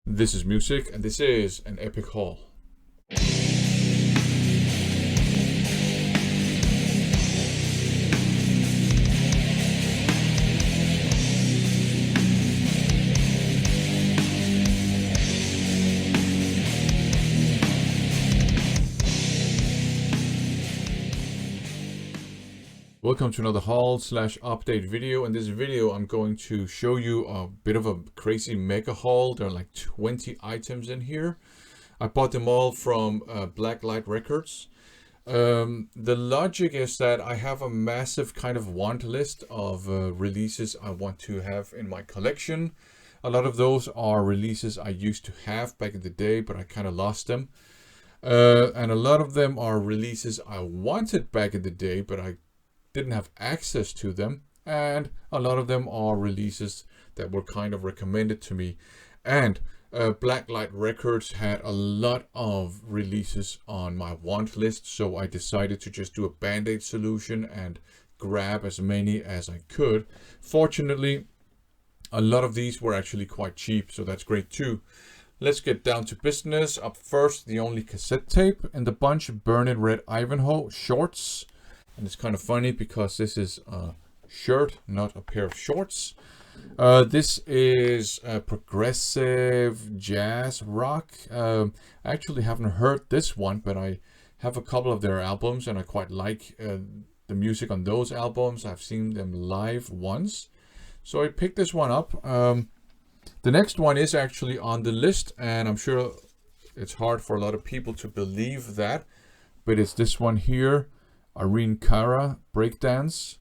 This is music, and this is an epic haul. Welcome to another haul/update video. In this video, I'm going to show you a bit of a crazy mega haul. There are like 20 items in here. I bought them all from Blacklight Records. The logic is that I have a massive kind of want list of releases I want to have in my collection. A lot of those are releases I used to have back in the day, but I kind of lost them. And a lot of them are releases I wanted back in the day, but I didn't have access to them, and a lot of them are releases that were kind of recommended to me. And Blacklight Records had a lot of releases on my want list, so I decided to just do a band-aid solution and grab as many as I could. Fortunately, a lot of these were actually quite cheap, so that's great too. Let's get down to business. Up first, the only cassette tape in the bunch, Burning Red Ivanhoe Shorts. And it's kind of funny because this is a shirt, not a pair of shorts. This is progressive jazz rock. I actually haven't heard this one, but I have a couple of their albums and I quite like the music on those albums. I've seen them live once, so I picked this one up. The next one is actually on the list, and I'm sure it's hard for a lot of people to believe that, but it's this one here. Irene Cara breakdance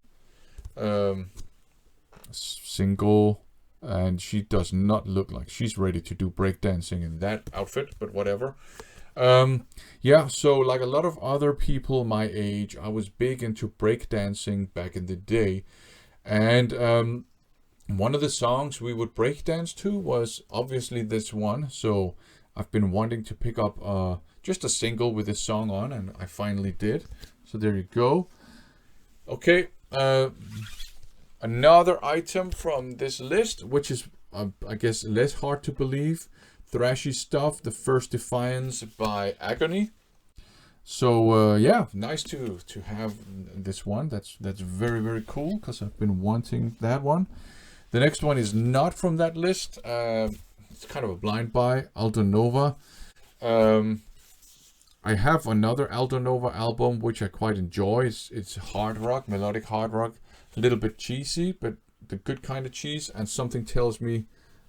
single, and she does not look like she's ready to do breakdancing in that outfit, but whatever. Yeah, so like a lot of other people my age, I was big into breakdancing back in the day, and one of the songs we would breakdance to was obviously this one. So I've been wanting to pick up just a single with this song on, and I finally did. So there you go. Okay, another item from this list, which is, I guess, less hard to believe. Thrashy stuff, The First Defiance by Agony. So yeah, nice to have this one. That's very, very cool, because I've been wanting that one. The next one is not from that list. It's kind of a blind buy, Aldo Nova. I have another Aldo Nova album which I quite enjoy. It's hard rock, melodic hard rock, a little bit cheesy, but the good kind of cheese. And something tells me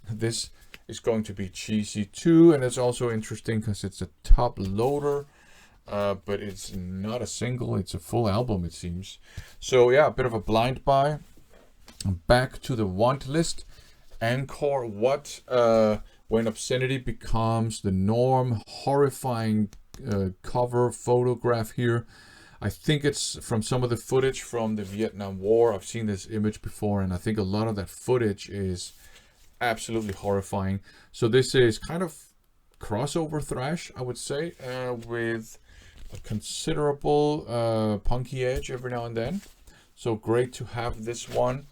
this is going to be cheesy too. And it's also interesting because it's a top loader, but it's not a single. It's a full album, it seems. So yeah, a bit of a blind buy. Back to the want list. Encore What? When obscenity becomes the norm. Horrifying cover photograph here. I think it's from some of the footage from the Vietnam War. I've seen this image before, and I think a lot of that footage is absolutely horrifying. So this is kind of crossover thrash, I would say, with a considerable punky edge every now and then. So great to have this one.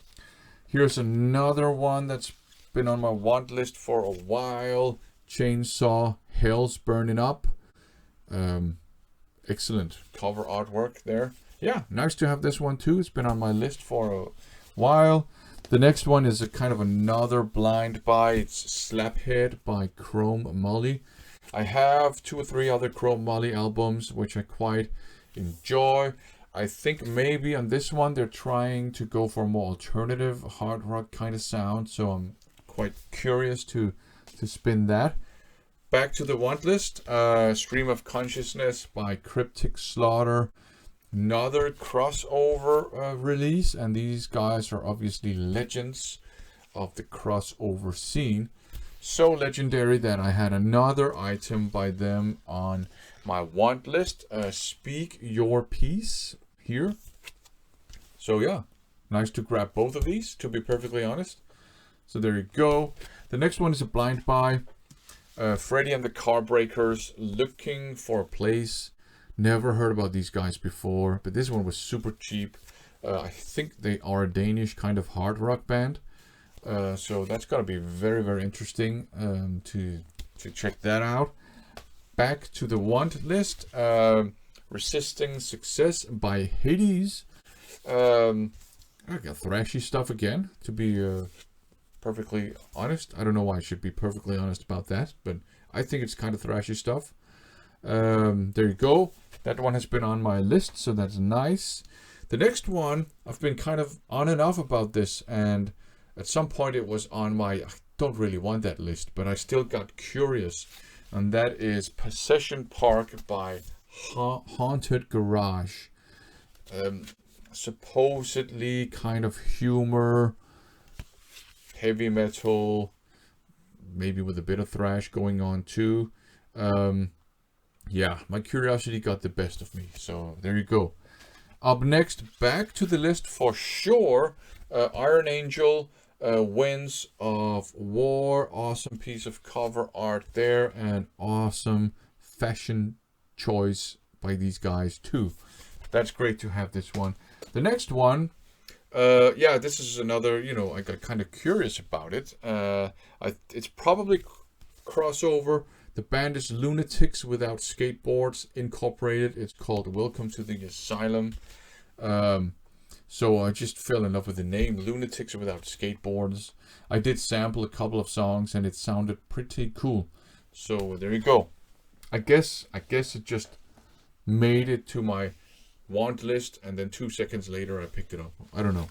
Here's another one that's been on my want list for a while. Chainsaw Hell's Burning Up. Excellent cover artwork there. Yeah, nice to have this one too. It's been on my list for a while. The next one is a kind of another blind buy. It's Slaphead by Chrome Molly. I have 2 or 3 other Chrome Molly albums which I quite enjoy. I think maybe on this one they're trying to go for a more alternative hard rock kind of sound, so I'm quite curious to spin that. Back to the want list, Stream of Consciousness by Cryptic Slaughter. Another crossover release, and these guys are obviously legends of the crossover scene. So legendary that I had another item by them on my want list. Speak Your Piece here. So yeah, nice to grab both of these, to be perfectly honest. So there you go. The next one is a blind buy. Freddie and the Carbreakers, Looking for a Place. Never heard about these guys before, but this one was super cheap. I think they are a Danish kind of hard rock band. So that's going to be very, very interesting to to check that out. Back to the want list. Resisting Success by Hades. I got thrashy stuff again, to be perfectly honest. I don't know why I should be perfectly honest about that, but I think it's kind of thrashy stuff. There you go. That one has been on my list, so that's nice. The next one, I've been kind of on and off about this, and at some point it was on my, I don't really want that list, but I still got curious, and that is Possession Park by Haunted Garage. Supposedly kind of humor, heavy metal, maybe with a bit of thrash going on too. Yeah, my curiosity got the best of me, so there you go. Up next, back to the list for sure, Iron Angel, Winds of War. Awesome piece of cover art there, and awesome fashion choice by these guys too. That's great to have this one. The next one, yeah, this is another, you know, I got kind of curious about it. It's probably crossover. The band is Lunatics Without Skateboards Incorporated. It's called Welcome to the Asylum. So I just fell in love with the name, Lunatics Without Skateboards. I did sample a couple of songs and it sounded pretty cool. So there you go. I guess it just made it to my want list, and then 2 seconds later I picked it up. I don't know.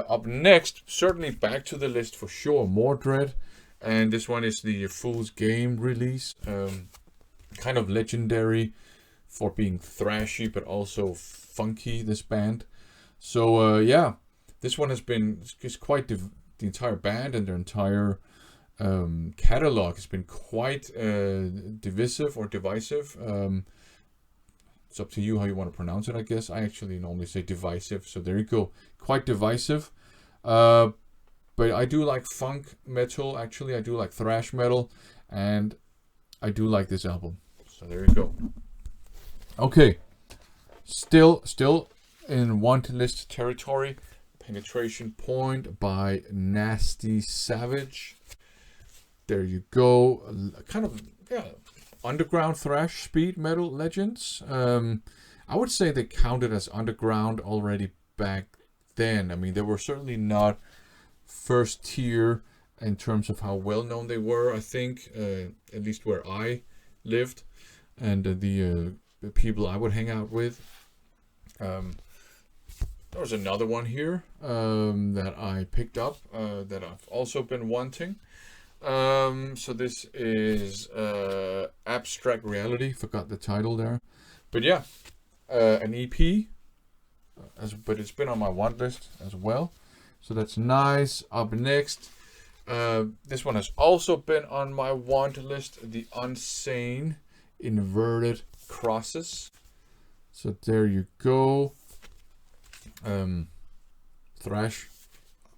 Up next, certainly back to the list for sure, Mordred. And this one is the Fool's Game release. Kind of legendary for being thrashy but also funky, this band. So yeah, this one has been, it's quite the entire band and their entire catalog has been quite divisive or divisive. It's up to you how you want to pronounce it, I guess. I actually normally say divisive, so there you go. Quite divisive. But I do like funk metal, actually. I do like thrash metal, and I do like this album. So there you go. Okay. Still in want list territory. Penetration Point by Nasty Savage. There you go. Kind of, yeah, underground thrash speed metal legends. I would say they counted as underground already back then. I mean, they were certainly not first tier in terms of how well known they were, I think, at least where I lived and the people I would hang out with. There was another one here that I picked up that I've also been wanting. So this is Abstract Reality. Forgot the title there, but yeah, an EP. But it's been on my want list as well, so that's nice. Up next, this one has also been on my want list. The Unsane Inverted Crosses. So there you go. Thrash.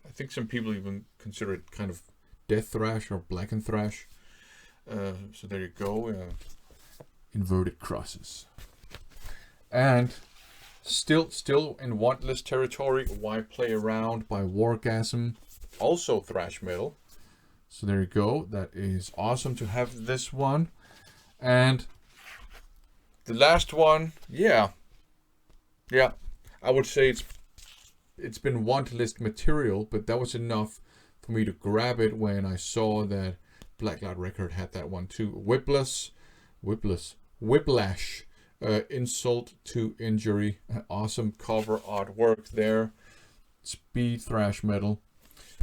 I think some people even consider it kind of death thrash or blackened thrash. So there you go. Inverted Crosses. And still in want list territory, Why Play Around by Wargasm, also thrash metal. So there you go. That is awesome to have this one. And the last one, yeah, I would say it's been want list material, but that was enough for me to grab it when I saw that Black Cloud Record had that one too. Whiplash, Insult to Injury. Awesome cover artwork there. Speed thrash metal.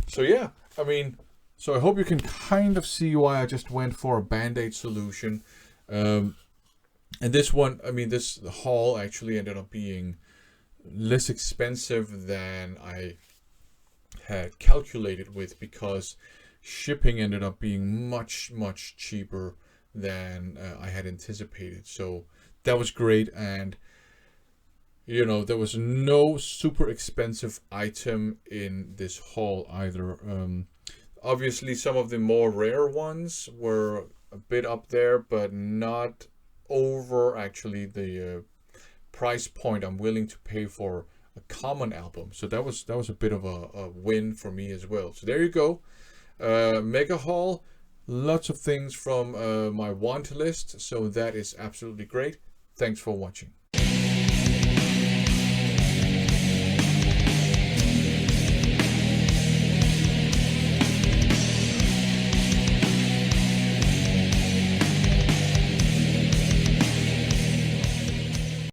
So yeah, I mean, so I hope you can kind of see why I just went for a Band-Aid solution. And this one, I mean, this haul actually ended up being less expensive than I had calculated with, because shipping ended up being much cheaper than I had anticipated. So that was great. And you know, there was no super expensive item in this haul either. Obviously some of the more rare ones were a bit up there, but not over actually the price point I'm willing to pay for a common album. So that was a bit of a win for me as well. So there you go. Mega haul. lots of things from my want list, so that is absolutely great. Thanks for watching.